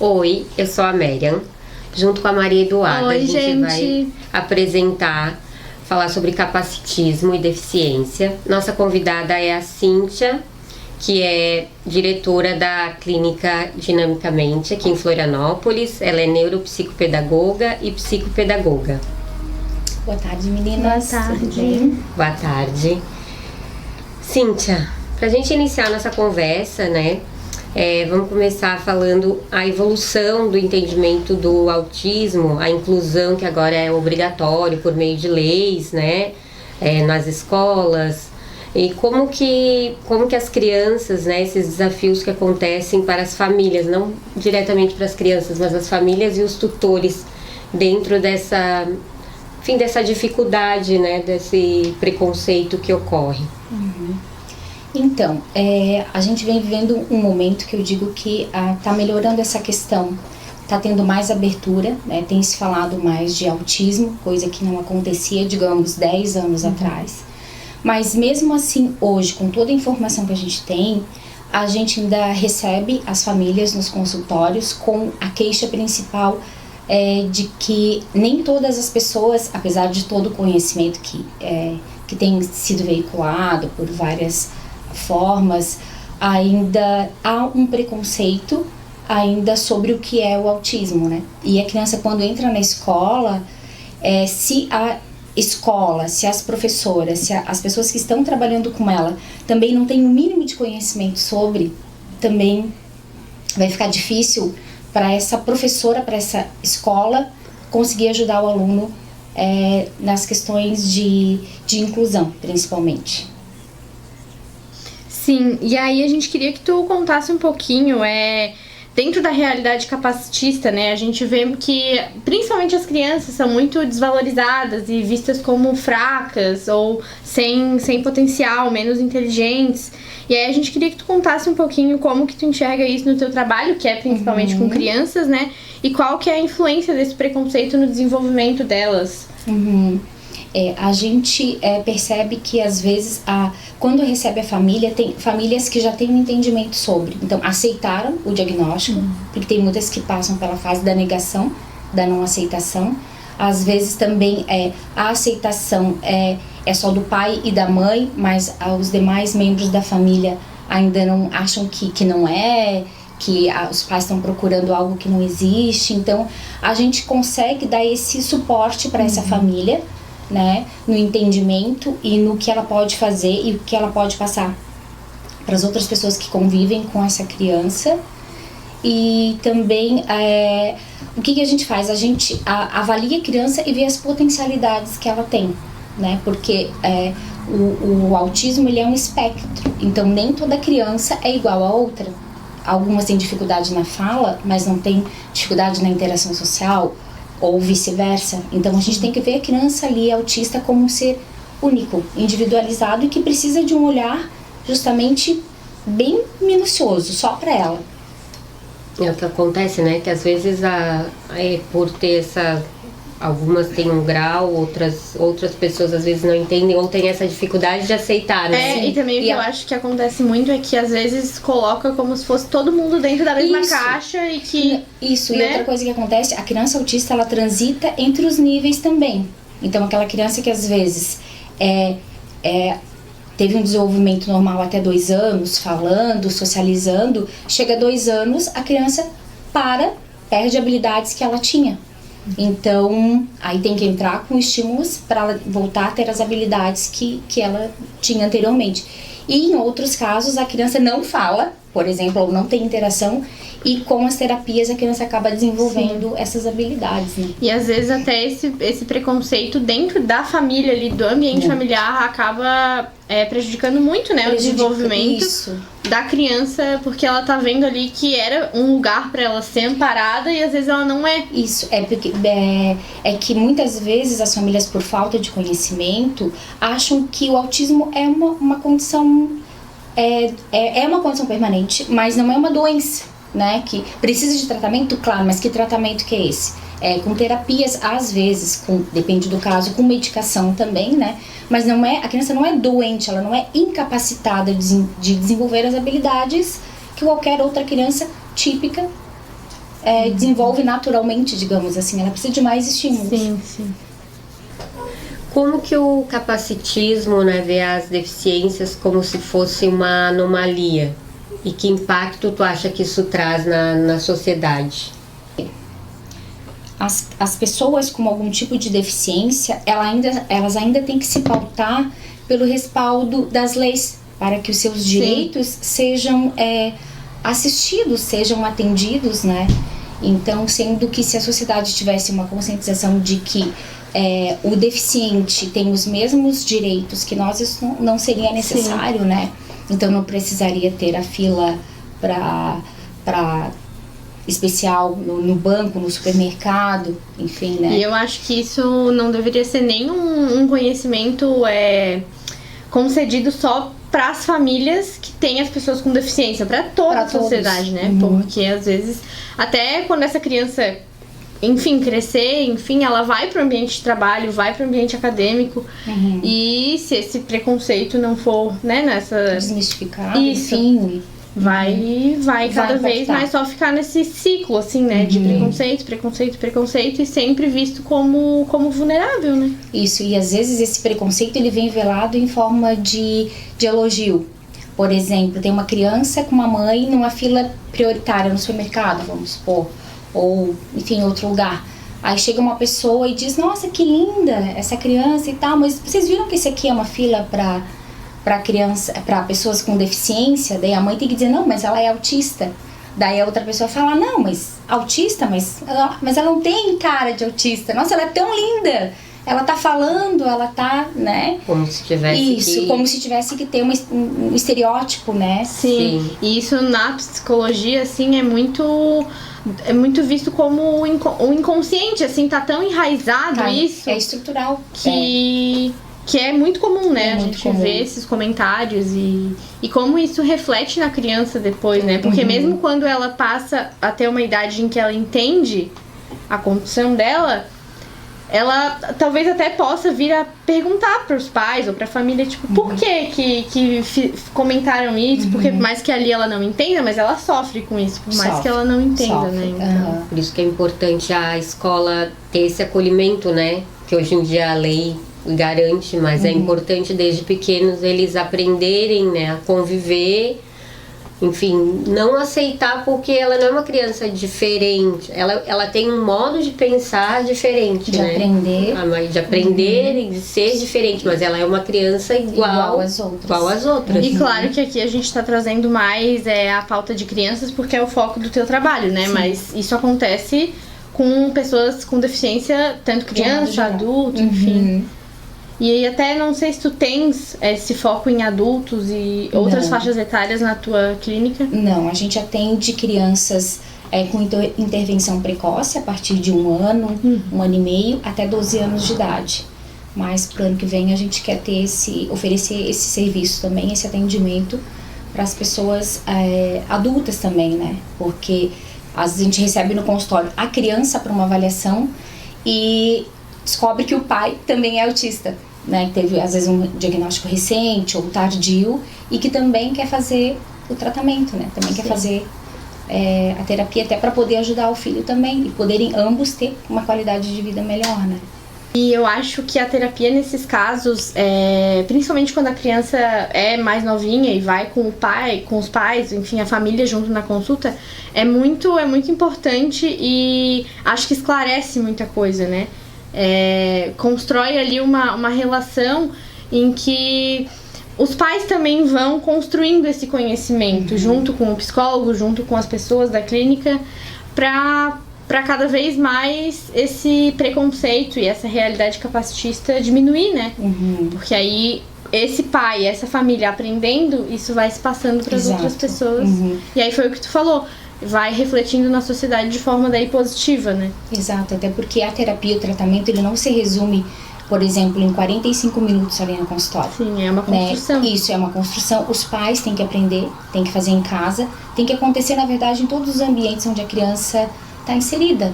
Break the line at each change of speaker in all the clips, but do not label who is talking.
Oi, eu sou a Miriam, junto com a Maria Eduarda.
Oi,
a gente
gente.
vai falar sobre capacitismo e deficiência. Nossa convidada é a Cíntia, que é diretora da Clínica Dinamicamente, aqui em Florianópolis. Ela é neuropsicopedagoga e psicopedagoga.
Boa tarde, meninas.
Boa tarde.
Tudo bem?
Boa tarde. Cíntia, pra gente iniciar nossa conversa, né? Vamos começar falando a evolução do entendimento do autismo, a inclusão que agora é obrigatório por meio de leis, né? Nas escolas. E como que as crianças, né? Esses desafios que acontecem para as famílias, não diretamente para as crianças, mas as famílias e os tutores dentro dessa dificuldade, né? Desse preconceito que ocorre.
Uhum. Então, a gente vem vivendo um momento que eu digo que tá melhorando essa questão, tá tendo mais abertura, né? Tem se falado mais de autismo, coisa que não acontecia, digamos, 10 anos atrás. Mas mesmo assim, hoje, com toda a informação que a gente ainda recebe as famílias nos consultórios com a queixa principal de que nem todas as pessoas, apesar de todo o conhecimento que tem sido veiculado por várias formas, ainda há um preconceito ainda sobre o que é o autismo, né? E a criança, quando entra na escola, se a escola, se as professoras, se as pessoas que estão trabalhando com ela também não têm o mínimo de conhecimento sobre, também vai ficar difícil para essa professora, para essa escola conseguir ajudar o aluno nas questões de inclusão, principalmente.
Sim, e aí a gente queria que tu contasse um pouquinho, dentro da realidade capacitista, né, a gente vê que principalmente as crianças são muito desvalorizadas e vistas como fracas ou sem potencial, menos inteligentes. E aí a gente queria que tu contasse um pouquinho como que tu enxerga isso no teu trabalho, que é principalmente com crianças, né, e qual que é a influência desse preconceito no desenvolvimento delas.
A gente percebe que às vezes quando recebe a família, tem famílias que já têm um entendimento sobre, então aceitaram o diagnóstico, porque tem muitas que passam pela fase da negação, da não aceitação. Às vezes também a aceitação é só do pai e da mãe, mas os demais membros da família ainda não acham que não que os pais estão procurando algo que não existe. Então a gente consegue dar esse suporte para essa família, né, no entendimento e no que ela pode fazer e o que ela pode passar para as outras pessoas que convivem com essa criança. E também o que a gente faz? A gente avalia a criança e vê as potencialidades que ela tem, né? Porque o autismo, ele é um espectro, então nem toda criança é igual a outra. Algumas têm dificuldade na fala, mas não tem dificuldade na interação social, ou vice-versa. Então a gente tem que ver a criança ali autista como um ser único, individualizado e que precisa de um olhar justamente bem minucioso, só para ela.
É o que acontece, né? Que às vezes por ter algumas têm um grau, outras pessoas às vezes não entendem ou têm essa dificuldade de aceitar, né?
E também o que eu acho que acontece muito é que às vezes coloca como se fosse todo mundo dentro da mesma caixa e que...
Isso,
né?
E outra coisa que acontece, a criança autista, ela transita entre os níveis também. Então aquela criança que às vezes teve um desenvolvimento normal até 2 anos, falando, socializando, chega a 2 anos, a criança perde habilidades que ela tinha. Então, aí tem que entrar com estímulos para ela voltar a ter as habilidades que ela tinha anteriormente. E em outros casos, a criança não fala, por exemplo, ou não tem interação, e com as terapias a criança acaba desenvolvendo essas habilidades, né?
E às vezes até esse preconceito dentro da família ali, do ambiente familiar, acaba prejudicando muito, né, o desenvolvimento da criança, porque ela tá vendo ali que era um lugar para ela ser amparada e às vezes ela não é.
Isso, porque que muitas vezes as famílias, por falta de conhecimento, acham que o autismo é uma condição uma condição permanente, mas não é uma doença, né? Que precisa de tratamento, claro, mas que tratamento que é esse? Com terapias, às vezes, depende do caso, com medicação também, né? Mas a criança não é doente, ela não é incapacitada de desenvolver as habilidades que qualquer outra criança típica desenvolve naturalmente, digamos assim. Ela precisa de mais estímulos.
Sim, sim.
Como que o capacitismo, né, vê as deficiências como se fosse uma anomalia? E que impacto tu acha que isso traz na sociedade?
As pessoas com algum tipo de deficiência, elas ainda têm que se pautar pelo respaldo das leis, para que os seus direitos sejam assistidos, sejam atendidos, né? Então, sendo que se a sociedade tivesse uma conscientização de que o deficiente tem os mesmos direitos que nós, isso não seria necessário, né? Então, não precisaria ter a fila para especial no banco, no supermercado, enfim, né?
E eu acho que isso não deveria ser nem um conhecimento concedido só para as famílias que têm as pessoas com deficiência, para toda a sociedade, né? Porque às vezes, até quando essa criança, enfim, crescer, enfim, ela vai para o ambiente de trabalho, vai para o ambiente acadêmico, e se esse preconceito não for, né, nessa...
desmistificado,
isso.
Enfim...
Vai cada vez mais só ficar nesse ciclo, assim, né? De preconceito e sempre visto como vulnerável, né?
Isso, e às vezes esse preconceito ele vem velado em forma de elogio. Por exemplo, tem uma criança com uma mãe numa fila prioritária no supermercado, vamos supor, ou, enfim, em outro lugar. Aí chega uma pessoa e diz, nossa, que linda essa criança e tal, mas vocês viram que esse aqui é uma fila para criança, para pessoas com deficiência? Daí a mãe tem que dizer, não, mas ela é autista. Daí a outra pessoa fala, não, mas autista, mas ela não tem cara de autista. Nossa, ela é tão linda. Ela tá falando, ela tá, né?
Como se tivesse
como se tivesse que ter um estereótipo, né?
Sim. E isso na psicologia, assim, é muito visto como o inconsciente, assim, tá tão enraizado isso.
É estrutural.
Que é muito comum, né? A gente
comum.
vê esses comentários e como isso reflete na criança depois, né? Porque mesmo quando ela passa a ter uma idade em que ela entende a condição dela, ela talvez até possa vir a perguntar pros pais ou pra família, tipo, por que comentaram isso? Porque por mais que ali ela não entenda, mas ela sofre com isso, por mais que ela não entenda, né? Então...
Por isso que é importante a escola ter esse acolhimento, né? Que hoje em dia a lei garante, mas é importante desde pequenos eles aprenderem, né, a conviver, enfim, não aceitar porque ela não é uma criança diferente, ela tem um modo de pensar diferente,
de
né? De aprender e de ser diferente, mas ela é uma criança igual às outras.
E claro que aqui a gente tá trazendo mais a pauta de crianças porque é o foco do teu trabalho, né? Sim. Mas isso acontece com pessoas com deficiência, tanto criança, adulto, enfim. E aí até não sei se tu tens esse foco em adultos e outras faixas etárias na tua clínica.
Não, a gente atende crianças com intervenção precoce a partir de 1 ano, 1 ano e meio, até 12 anos de idade. Mas pro ano que vem a gente quer ter oferecer esse serviço também, esse atendimento para as pessoas adultas também, né? Porque às vezes a gente recebe no consultório a criança para uma avaliação e descobre que o pai também é autista, né? Que teve às vezes um diagnóstico recente ou tardio e que também quer fazer o tratamento, né? Também quer fazer a terapia até para poder ajudar o filho também e poderem ambos ter uma qualidade de vida melhor, né?
E eu acho que a terapia nesses casos, principalmente quando a criança é mais novinha e vai com o pai, com os pais, enfim, a família junto na consulta, é muito importante e acho que esclarece muita coisa, né? Constrói ali uma relação em que os pais também vão construindo esse conhecimento junto com o psicólogo, junto com as pessoas da clínica, para cada vez mais esse preconceito e essa realidade capacitista diminuir, né? Porque aí esse pai, essa família aprendendo, isso vai se passando para as outras pessoas. E aí foi o que tu falou, vai refletindo na sociedade de forma daí positiva, né?
Exato, até porque a terapia, o tratamento, ele não se resume, por exemplo, em 45 minutos ali no consultório.
Sim, é uma construção.
Né? Isso, é uma construção. Os pais têm que aprender, têm que fazer em casa, tem que acontecer, na verdade, em todos os ambientes onde a criança está inserida.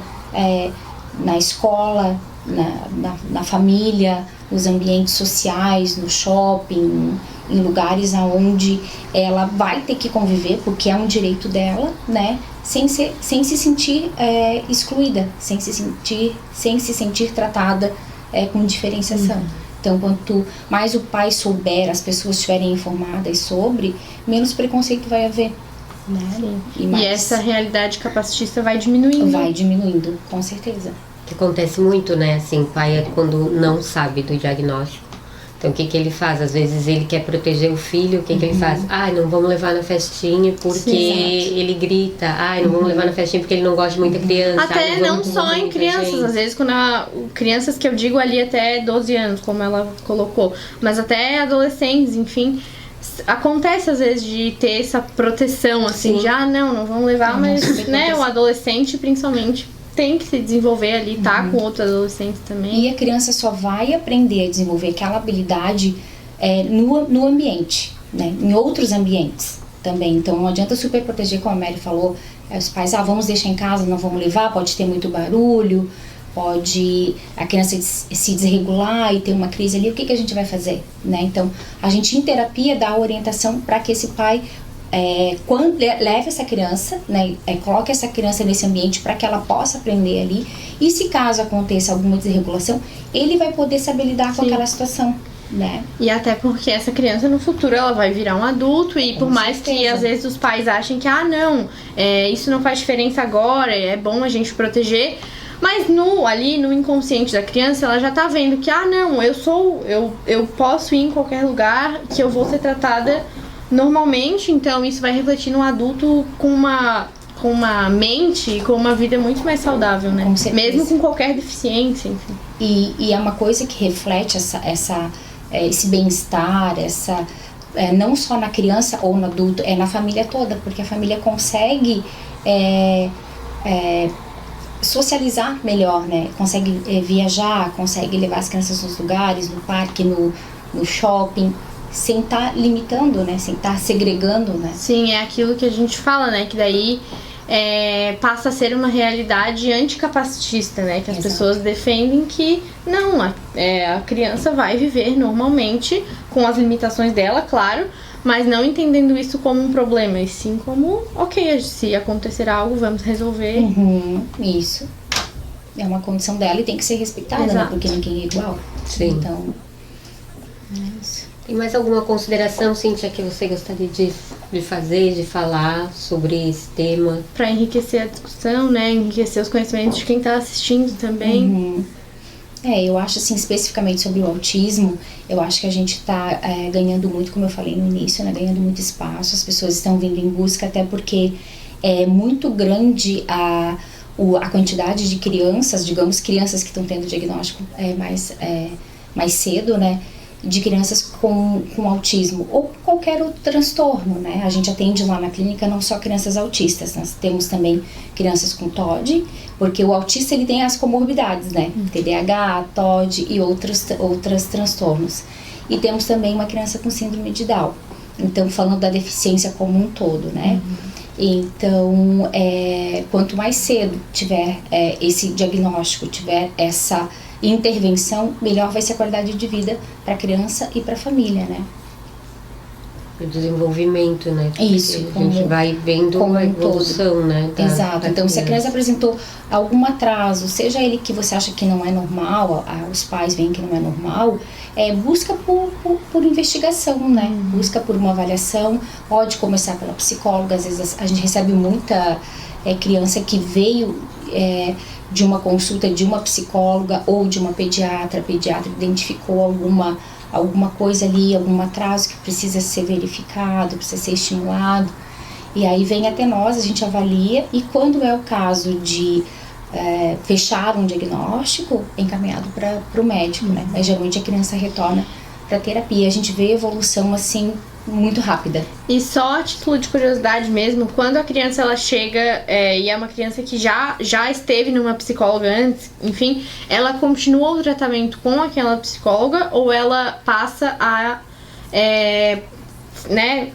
Na escola, na família, nos ambientes sociais, no shopping, em lugares onde ela vai ter que conviver, porque é um direito dela, né? Sem se sentir excluída, sem se sentir tratada com diferenciação. Então, quanto mais o pai souber, as pessoas estiverem informadas sobre, menos preconceito vai haver. Né?
E essa realidade capacitista vai diminuindo.
Vai diminuindo, com certeza.
Que acontece muito, né? Assim, pai quando não sabe do diagnóstico. Então, o que ele faz? Às vezes ele quer proteger o filho, o que ele faz? Não vamos levar na festinha porque ele grita. Não vamos levar na festinha porque ele não gosta de muita criança.
Até não só em crianças, às vezes quando crianças que eu digo ali até 12 anos, como ela colocou, mas até adolescentes, enfim. Acontece às vezes de ter essa proteção, assim, de não vamos levar, mas né, o adolescente principalmente tem que se desenvolver ali, tá com outros adolescentes também.
E a criança só vai aprender a desenvolver aquela habilidade no ambiente, né? Em outros ambientes também. Então não adianta super proteger, como a Mary falou, os pais, vamos deixar em casa, não vamos levar, pode ter muito barulho, pode a criança se desregular e ter uma crise ali, o que a gente vai fazer? Né? Então a gente em terapia dá orientação para que esse pai quando leve essa criança, né, coloque essa criança nesse ambiente para que ela possa aprender ali, e se caso aconteça alguma desregulação, ele vai poder saber lidar com aquela situação, né?
E até porque essa criança no futuro ela vai virar um adulto e por mais que às vezes os pais achem que isso não faz diferença agora, é bom a gente proteger, mas ali no inconsciente da criança ela já tá vendo que eu posso ir em qualquer lugar, que eu vou ser tratada normalmente, então isso vai refletir no adulto com uma mente, com uma vida muito mais saudável, né? Mesmo com qualquer deficiência, enfim.
E é uma coisa que reflete esse bem-estar, não só na criança ou no adulto, na família toda, porque a família consegue socializar melhor, né? Consegue viajar, consegue levar as crianças nos lugares, no parque, no shopping, sem estar limitando, né? Sem estar segregando, né?
Sim, é aquilo que a gente fala, né? Que daí passa a ser uma realidade anticapacitista, né? Que as pessoas defendem que não, a criança vai viver normalmente com as limitações dela, claro, mas não entendendo isso como um problema, e sim como, se acontecer algo, vamos resolver.
Isso. É uma condição dela e tem que ser respeitada, né? Porque ninguém é igual.
Sim.
Então, é isso.
Tem mais alguma consideração, Cíntia, que você gostaria de fazer, de falar sobre esse tema?
Para enriquecer a discussão, né? Enriquecer os conhecimentos de quem está assistindo também.
Eu acho assim, especificamente sobre o autismo, eu acho que a gente está ganhando muito, como eu falei no início, né? Ganhando muito espaço, as pessoas estão vindo em busca, até porque é muito grande a quantidade de crianças, digamos, crianças que estão tendo diagnóstico mais cedo, né? De crianças com autismo ou qualquer outro transtorno, né? A gente atende lá na clínica não só crianças autistas, nós temos também crianças com TOD, porque o autista ele tem as comorbidades, né? TDAH, TOD e outros transtornos. E temos também uma criança com síndrome de Down. Então, falando da deficiência como um todo, né? Então, quanto mais cedo tiver esse diagnóstico, tiver essa intervenção, melhor vai ser a qualidade de vida para a criança e para a família, né?
O desenvolvimento, né? Porque
isso.
a gente vai vendo uma evolução, né?
Exato. Então, se a criança apresentou algum atraso, seja ele que você acha que não é normal, os pais veem que não é normal, busca por investigação, né? Busca por uma avaliação, pode começar pela psicóloga, às vezes a gente recebe muita criança que veio de uma consulta de uma psicóloga ou de uma pediatra, identificou alguma coisa ali, algum atraso que precisa ser verificado, precisa ser estimulado, e aí vem até nós, a gente avalia, e quando é o caso de fechar um diagnóstico, é encaminhado para o médico, né? Mas geralmente a criança retorna para terapia, a gente vê evolução assim muito rápida.
E só a título de curiosidade mesmo, quando a criança ela chega e é uma criança que já esteve numa psicóloga antes, enfim, ela continua o tratamento com aquela psicóloga ou ela passa a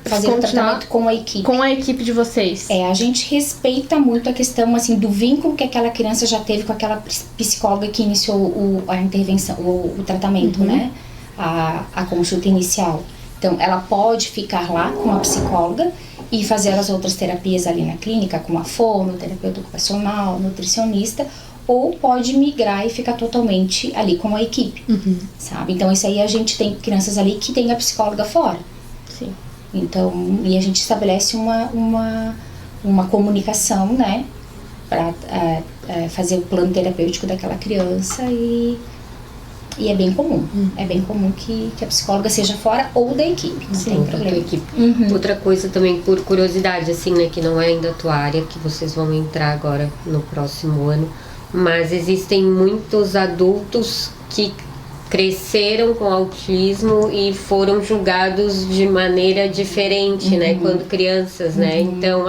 fazer o tratamento com a equipe?
Com a equipe de vocês.
A gente respeita muito a questão assim, do vínculo que aquela criança já teve com aquela psicóloga que iniciou a intervenção, o tratamento, né? A consulta inicial. Então, ela pode ficar lá com a psicóloga e fazer as outras terapias ali na clínica, como a fono, terapeuta ocupacional, nutricionista, ou pode migrar e ficar totalmente ali com a equipe, sabe? Então, isso aí a gente tem crianças ali que tem a psicóloga fora.
Sim.
Então, e a gente estabelece uma comunicação, né? Para fazer o plano terapêutico daquela criança e é bem comum. É bem comum que a psicóloga seja fora ou da equipe, não tem problema.
Equipe. Outra coisa também, por curiosidade, assim, né, que não é ainda a tua área, que vocês vão entrar agora no próximo ano, mas existem muitos adultos que cresceram com autismo e foram julgados de maneira diferente, né, quando crianças, né, então,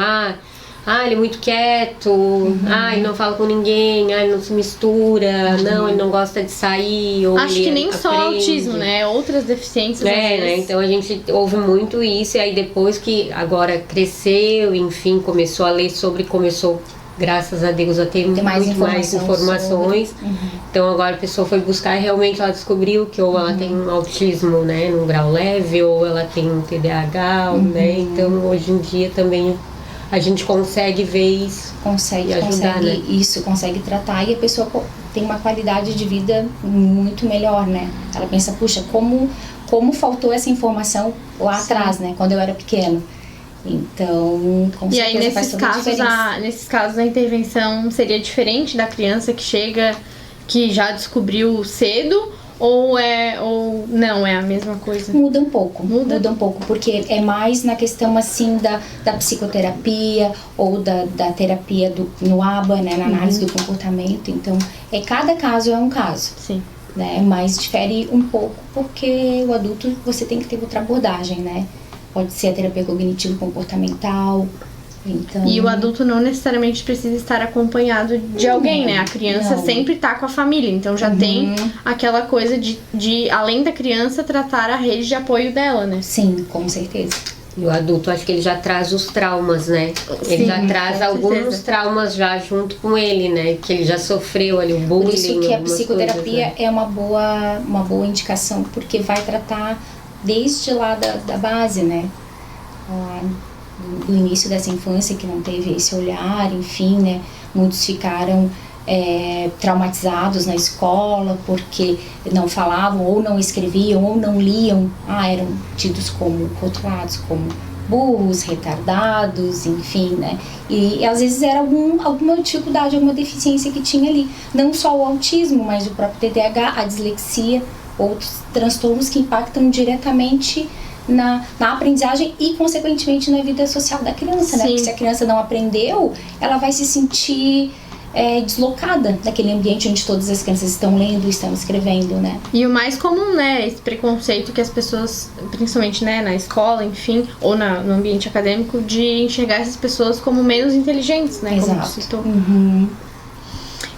ele é muito quieto, ele não fala com ninguém, ele não se mistura, não, ele não gosta de sair, ou
acho
ele
que nem
aprende.
só autismo, né, outras deficiências.
Né, então a gente ouve muito isso, e aí depois que agora cresceu, enfim, começou a ler começou, graças a Deus, a ter muito mais informações. Então agora a pessoa foi buscar e realmente ela descobriu que ou ela tem um autismo, né, num grau leve, ou ela tem um TDAH, né, então hoje em dia também a gente consegue ver isso. Consegue
tratar, e a pessoa tem uma qualidade de vida muito melhor, né? Ela pensa, puxa, como faltou essa informação lá atrás, né? Quando eu era pequeno. Então, com certeza
aí,
faz toda a diferença.
nesses casos, a intervenção seria diferente da criança que chega, que já descobriu cedo, ou não é a mesma coisa?
Muda um pouco, porque é mais na questão assim da psicoterapia ou da terapia no ABA, né, na análise do comportamento. Então, cada caso é um caso.
Sim.
Né, mas difere um pouco porque o adulto você tem que ter outra abordagem, né? Pode ser a terapia cognitivo-comportamental. Então...
E o adulto não necessariamente precisa estar acompanhado de alguém, né? A criança sempre tá com a família, então já tem aquela coisa de, além da criança, tratar a rede de apoio dela, né?
Sim, com certeza.
E o adulto, acho que ele já traz os traumas, né? Ele já traz alguns traumas já junto com ele, né? Que ele já sofreu ali, o bullying.
Por isso que a psicoterapia
coisas, né?
é uma boa indicação, porque vai tratar desde lá da base, né? Do início dessa infância que não teve esse olhar, enfim, né? Muitos ficaram traumatizados na escola porque não falavam, ou não escreviam, ou não liam. Eram tidos como rotulados como burros, retardados, enfim, né? E às vezes era alguma dificuldade, alguma deficiência que tinha ali. Não só o autismo, mas o próprio TDAH, a dislexia, outros transtornos que impactam diretamente na aprendizagem e, consequentemente, na vida social da criança, né? Porque se a criança não aprendeu, ela vai se sentir deslocada daquele ambiente onde todas as crianças estão lendo, estão escrevendo, né?
E o mais comum, né, esse preconceito que as pessoas, principalmente, né, na escola, enfim, ou no ambiente acadêmico, de enxergar essas pessoas como menos inteligentes, né?
Exato.
Como citou.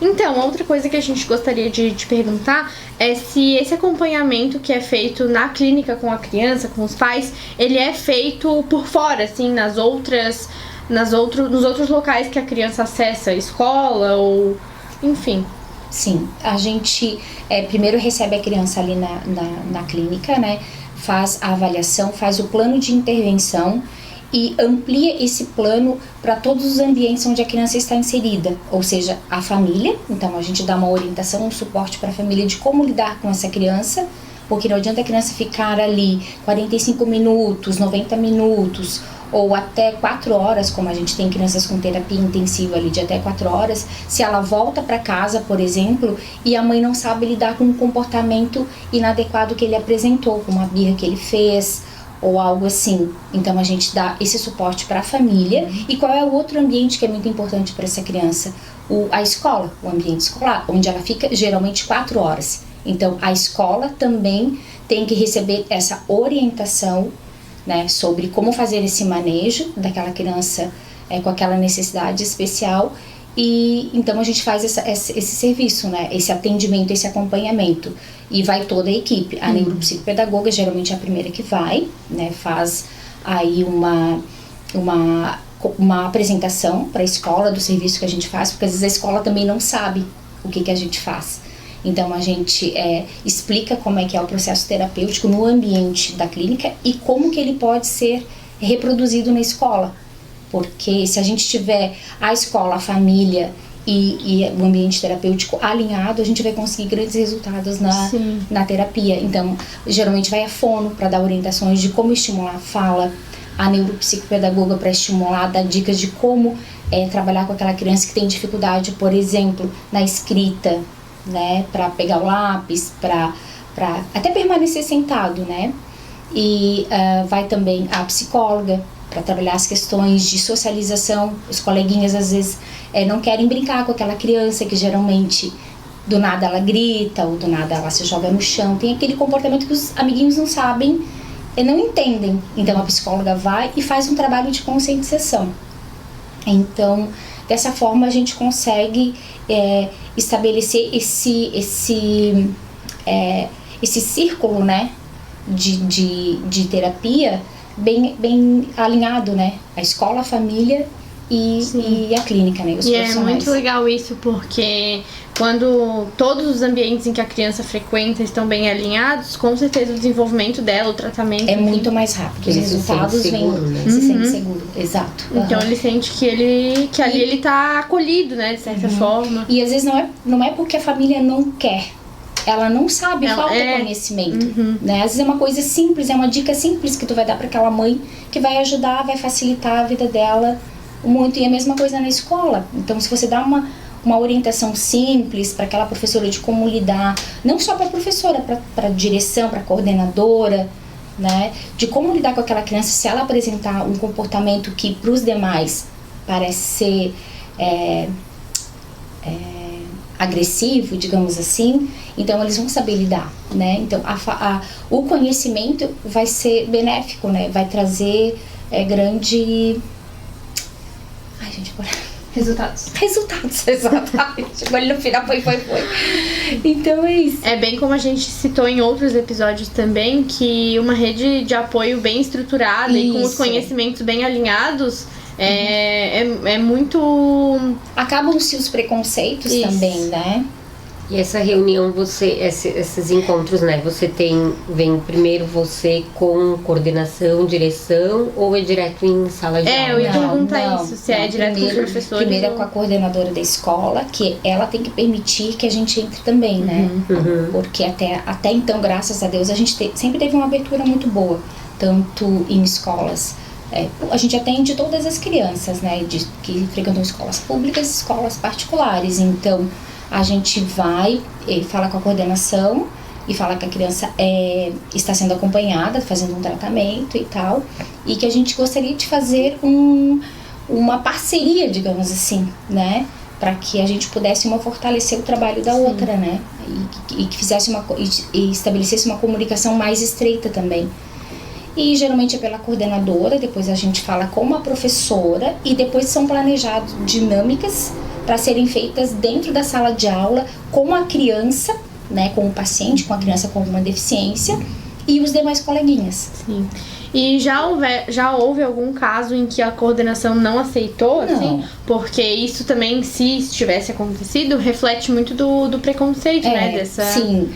Então, outra coisa que a gente gostaria de te perguntar é se esse acompanhamento que é feito na clínica com a criança, com os pais, ele é feito por fora, assim, nos outros locais que a criança acessa, escola ou... enfim.
Sim, a gente primeiro recebe a criança ali na clínica, né? Faz a avaliação, faz o plano de intervenção e amplia esse plano para todos os ambientes onde a criança está inserida, ou seja, a família. Então a gente dá uma orientação, um suporte para a família de como lidar com essa criança, porque não adianta a criança ficar ali 45 minutos, 90 minutos ou até 4 horas, como a gente tem crianças com terapia intensiva ali de até 4 horas, se ela volta para casa, por exemplo, e a mãe não sabe lidar com o comportamento inadequado que ele apresentou, com uma birra que ele fez, ou algo assim. Então a gente dá esse suporte para a família. E qual é o outro ambiente que é muito importante para essa criança? A escola, o ambiente escolar, onde ela fica geralmente 4 horas. Então a escola também tem que receber essa orientação, né, sobre como fazer esse manejo daquela criança com aquela necessidade especial. E então a gente faz esse serviço, né, esse atendimento, esse acompanhamento, e vai toda a equipe. A neuropsicopedagoga geralmente é a primeira que vai, né, faz aí uma apresentação para a escola do serviço que a gente faz, porque às vezes a escola também não sabe o que a gente faz. Então a gente explica como é que é o processo terapêutico no ambiente da clínica e como que ele pode ser reproduzido na escola. Porque se a gente tiver a escola, a família e o ambiente terapêutico alinhado, a gente vai conseguir grandes resultados na terapia. Então, geralmente vai a fono para dar orientações de como estimular a fala, a neuropsicopedagoga para estimular, dar dicas de como trabalhar com aquela criança que tem dificuldade, por exemplo, na escrita, né, para pegar o lápis, para até permanecer sentado, né? E vai também a psicóloga para trabalhar as questões de socialização. Os coleguinhas às vezes não querem brincar com aquela criança que geralmente do nada ela grita ou do nada ela se joga no chão. Tem aquele comportamento que os amiguinhos não sabem e não entendem. Então a psicóloga vai e faz um trabalho de conscientização. Então, dessa forma a gente consegue estabelecer esse círculo, né, de terapia bem alinhado, né? A escola, a família e a clínica, né? Os profissionais.
É muito legal isso, porque quando todos os ambientes em que a criança frequenta estão bem alinhados, com certeza o desenvolvimento dela, o tratamento...
É muito mais rápido. Os resultados vêm, né? Se sente seguro, exato.
Então ele sente que ali ele tá acolhido, né? De certa forma.
E às vezes não é porque a família não quer. Ela não sabe, falta conhecimento, né? Às vezes é uma coisa simples, é uma dica simples que tu vai dar para aquela mãe que vai ajudar, vai facilitar a vida dela muito. E a mesma coisa na escola. Então, se você dá uma orientação simples para aquela professora de como lidar, não só para a professora, para a direção, para a coordenadora, né? De como lidar com aquela criança se ela apresentar um comportamento que para os demais parece ser agressivo, digamos assim, então eles vão saber lidar, né? Então o conhecimento vai ser benéfico, né? Vai trazer grande... Ai, gente, agora...
Resultados,
exatamente. Agora no final foi. Então é isso.
É bem como a gente citou em outros episódios também, que uma rede de apoio bem estruturada e com os conhecimentos bem alinhados é muito...
Acabam-se os preconceitos também, né?
E essa reunião, esses encontros, né? Vem primeiro você com coordenação, direção, ou é direto em sala de aula?
Eu ia perguntar isso, se é direto com os professores.
Primeiro é com a coordenadora da escola, que ela tem que permitir que a gente entre também, né? Porque até então, graças a Deus, a gente sempre teve uma abertura muito boa, tanto em escolas. A gente atende todas as crianças, né? Que frequentam escolas públicas e escolas particulares. Então, a gente vai fala com a coordenação e fala que a criança está sendo acompanhada, fazendo um tratamento e tal, e que a gente gostaria de fazer uma parceria, digamos assim, né, para que a gente pudesse uma fortalecer o trabalho da outra, né, e que fizesse e estabelecesse uma comunicação mais estreita também. E geralmente é pela coordenadora, depois a gente fala com uma professora e depois são planejadas dinâmicas para serem feitas dentro da sala de aula com a criança, né, com o paciente, com a criança com alguma deficiência e os demais coleguinhas.
Sim. E já houve algum caso em que a coordenação não aceitou, assim? Porque isso também, se tivesse acontecido, reflete muito do preconceito, né?
Sim.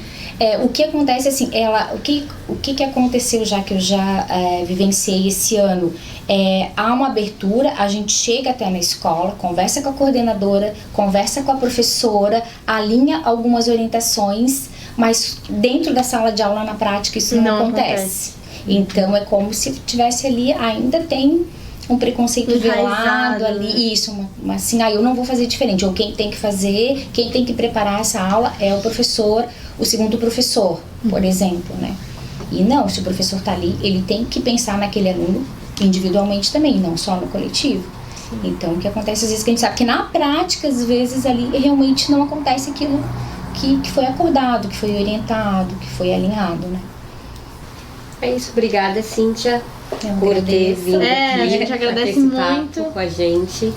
O que acontece assim, o que aconteceu já que eu já vivenciei esse ano, há uma abertura, a gente chega até na escola, conversa com a coordenadora, conversa com a professora, alinha algumas orientações, mas dentro da sala de aula, na prática, isso não acontece. Então é como se tivesse ali, ainda tem um preconceito velado ali, isso, assim, eu não vou fazer diferente, ou quem tem que fazer, quem tem que preparar essa aula é o professor, o segundo professor, por exemplo, né? E não, se o professor tá ali, ele tem que pensar naquele aluno individualmente também, não só no coletivo. Então, o que acontece às vezes que a gente sabe que na prática, às vezes ali, realmente não acontece aquilo que foi acordado, que foi orientado, que foi alinhado, né?
É isso, obrigada, Cíntia, por ter vindo aqui.
A gente agradece muito
com a gente.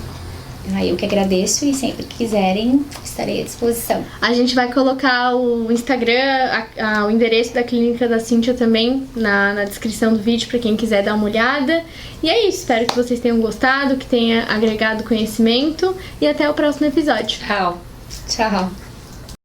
Eu que agradeço e sempre que quiserem, estarei à disposição.
A gente vai colocar o Instagram, o endereço da clínica da Cíntia também na descrição do vídeo para quem quiser dar uma olhada. E é isso, espero que vocês tenham gostado, que tenha agregado conhecimento e até o próximo episódio.
Tchau.
Tchau.